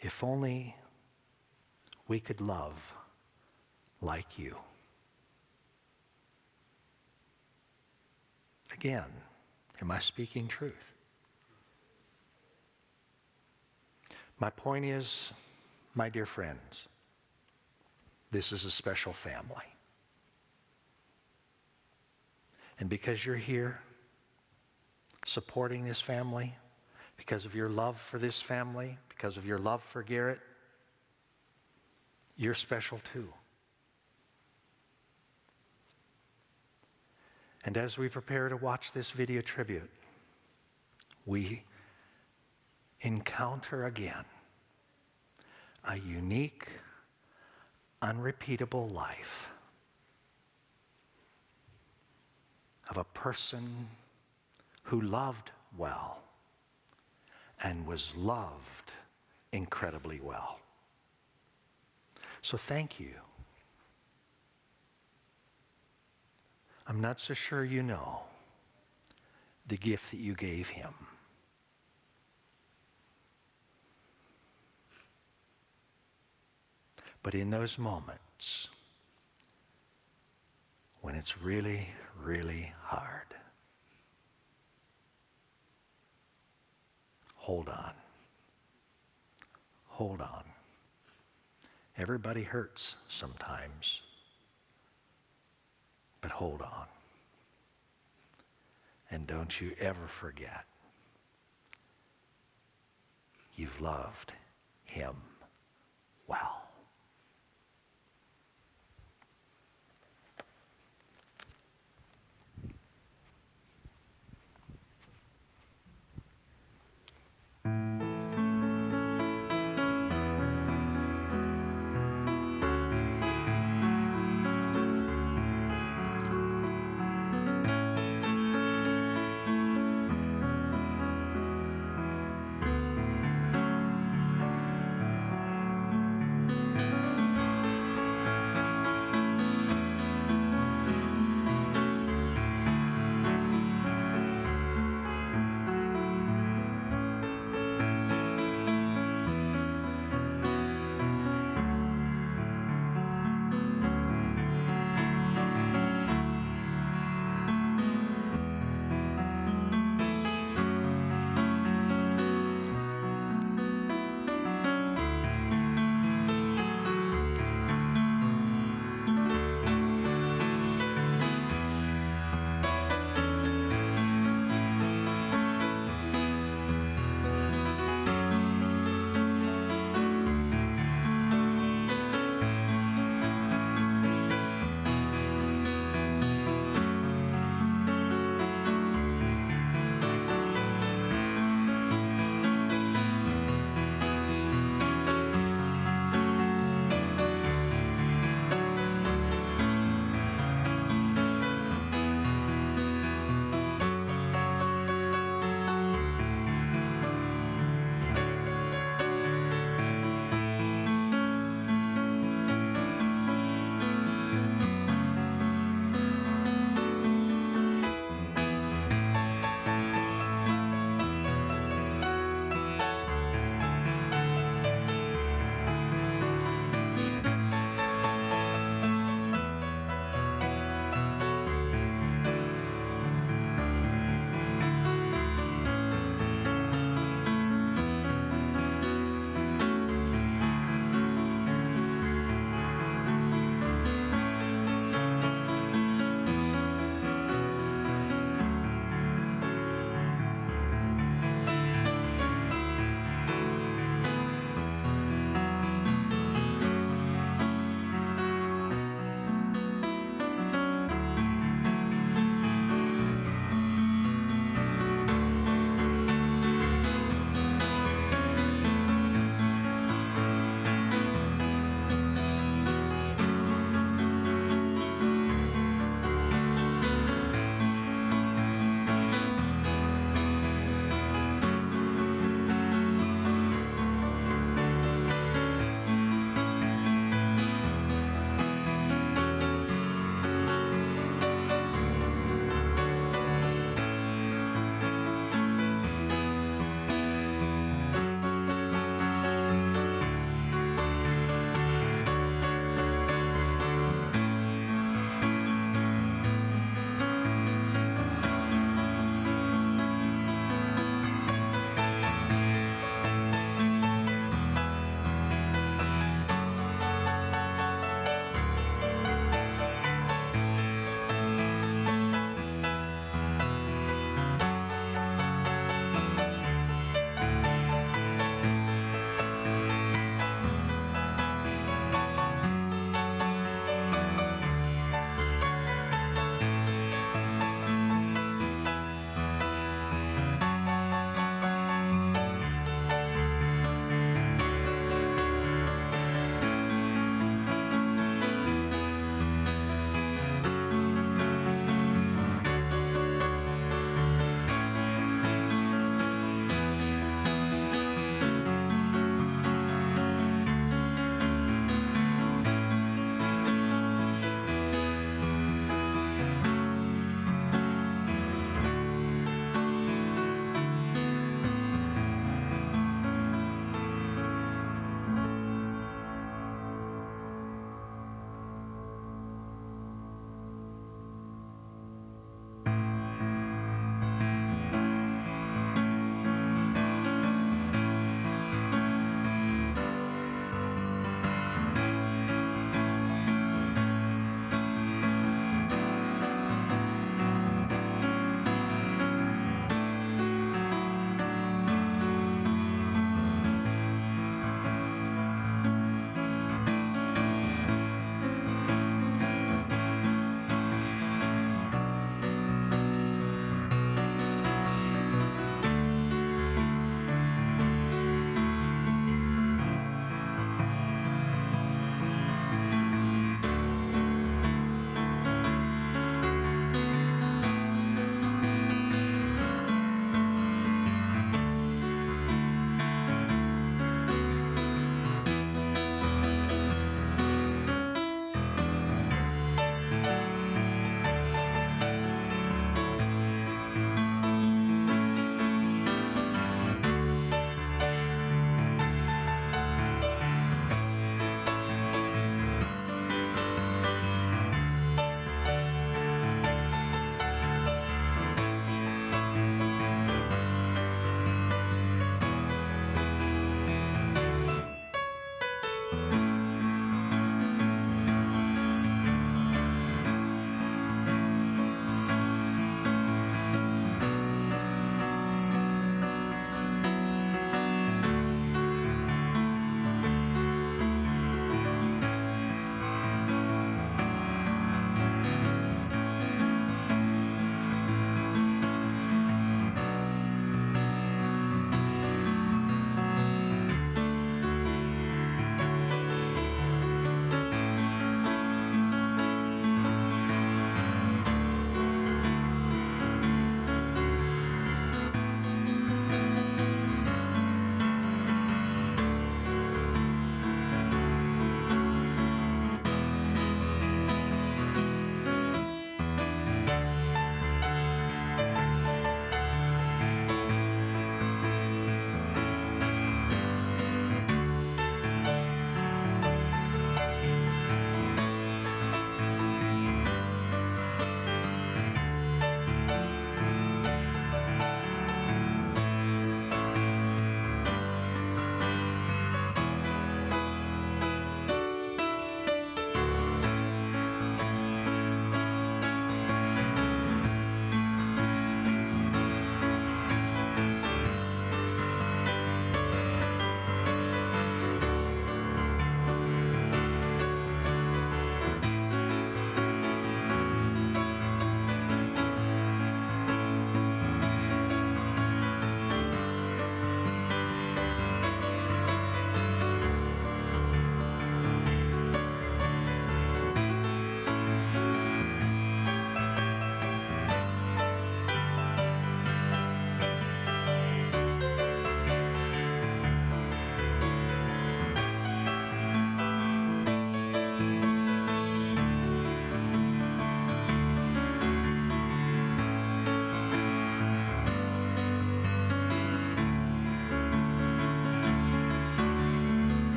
S1: If only we could love like you. Again, am I speaking truth? My point is, my dear friends, this is a special family. And because you're here supporting this family, because of your love for this family, because of your love for Garrett, you're special too. And as we prepare to watch this video tribute, we encounter again a unique, unrepeatable life of a person who loved well and was loved incredibly well. So thank you. I'm not so sure you know the gift that you gave him. But in those moments, when it's really, really hard, hold on. Hold on. Everybody hurts sometimes, but hold on. And don't you ever forget, you've loved him well.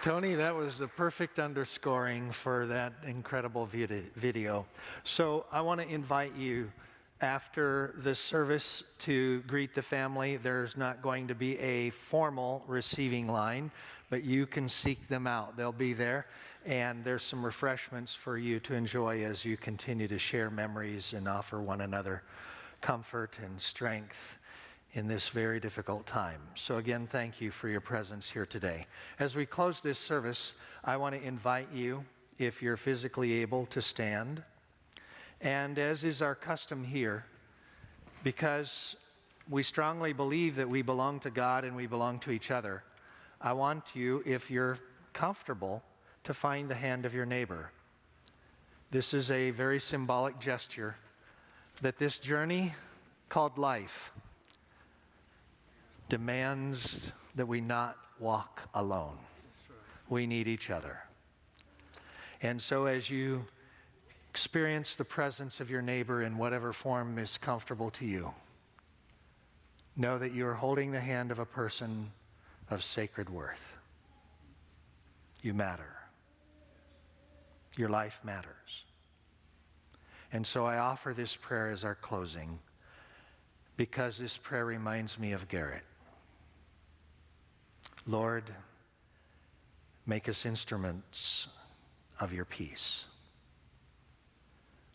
S1: Tony, that was the perfect underscoring for that incredible video. So I want to invite you after this service to greet the family. There's not going to be a formal receiving line, but you can seek them out. They'll be there, and there's some refreshments for you to enjoy as you continue to share memories and offer one another comfort and strength in this very difficult time. So again, thank you for your presence here today. As we close this service, I want to invite you, if you're physically able, to stand. And as is our custom here, because we strongly believe that we belong to God and we belong to each other, I want you, if you're comfortable, to find the hand of your neighbor. This is a very symbolic gesture that this journey called life demands that we not walk alone. We need each other. And so as you experience the presence of your neighbor in whatever form is comfortable to you, know that you are holding the hand of a person of sacred worth. You matter. Your life matters. And so I offer this prayer as our closing, because this prayer reminds me of Garrett. Lord, make us instruments of your peace.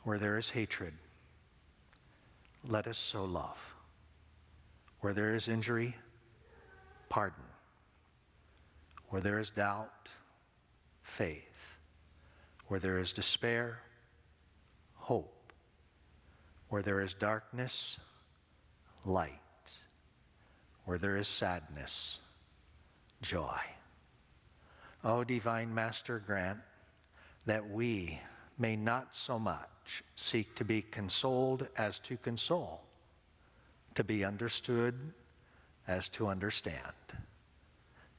S1: Where there is hatred, let us sow love. Where there is injury, pardon. Where there is doubt, faith. Where there is despair, hope. Where there is darkness, light. Where there is sadness, joy. O divine Master, grant that we may not so much seek to be consoled as to console, to be understood as to understand,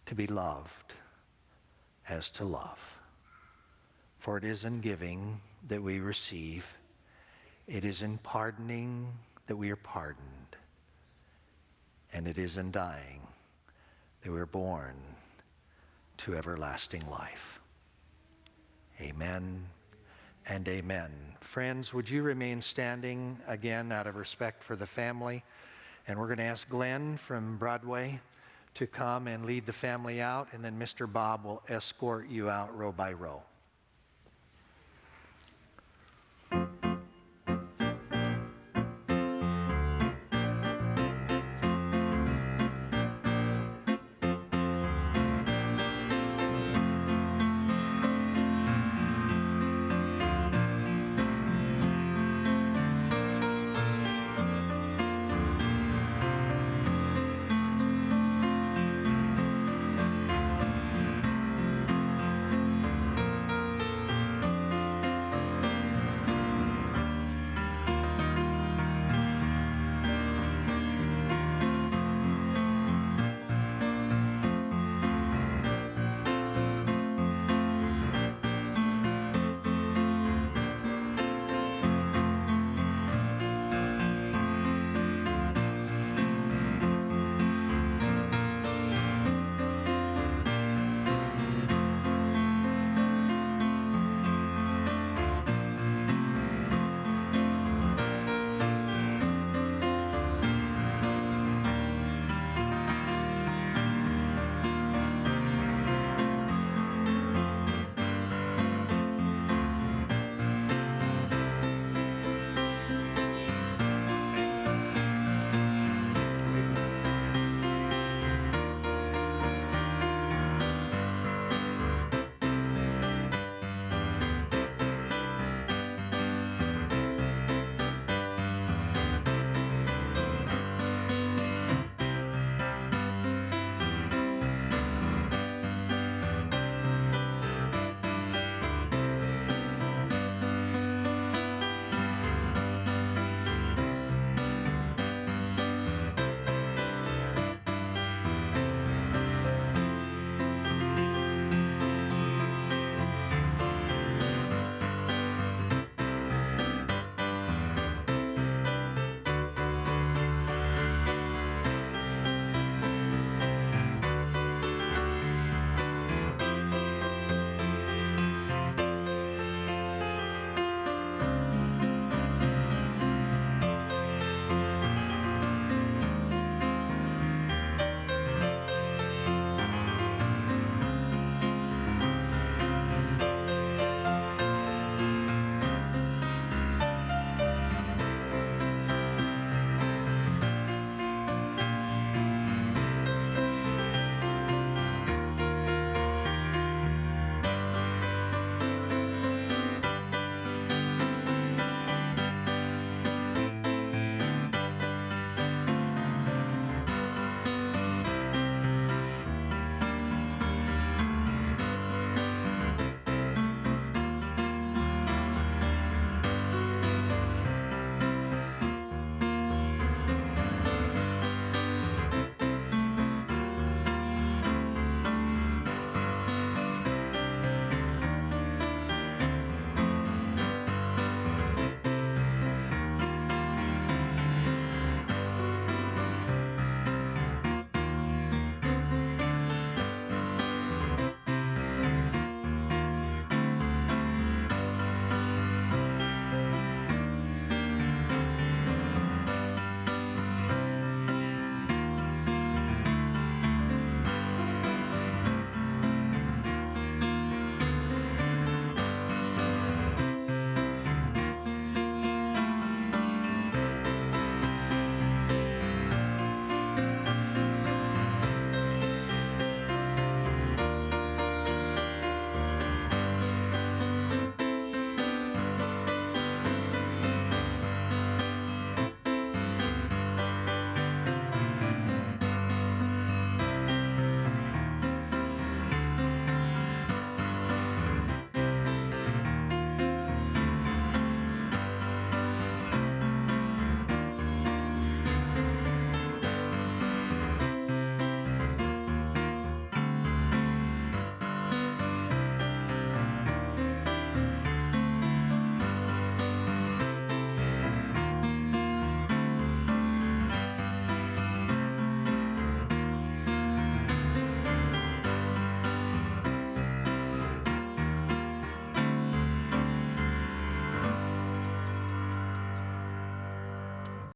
S1: to be loved as to love. For it is in giving that we receive, it is in pardoning that we are pardoned, and it is in dying that we are born to everlasting life. Amen and amen. Friends, would you remain standing again out of respect for the family? And we're going to ask Glenn from Broadway to come and lead the family out, and then Mr. Bob will escort you out row by row.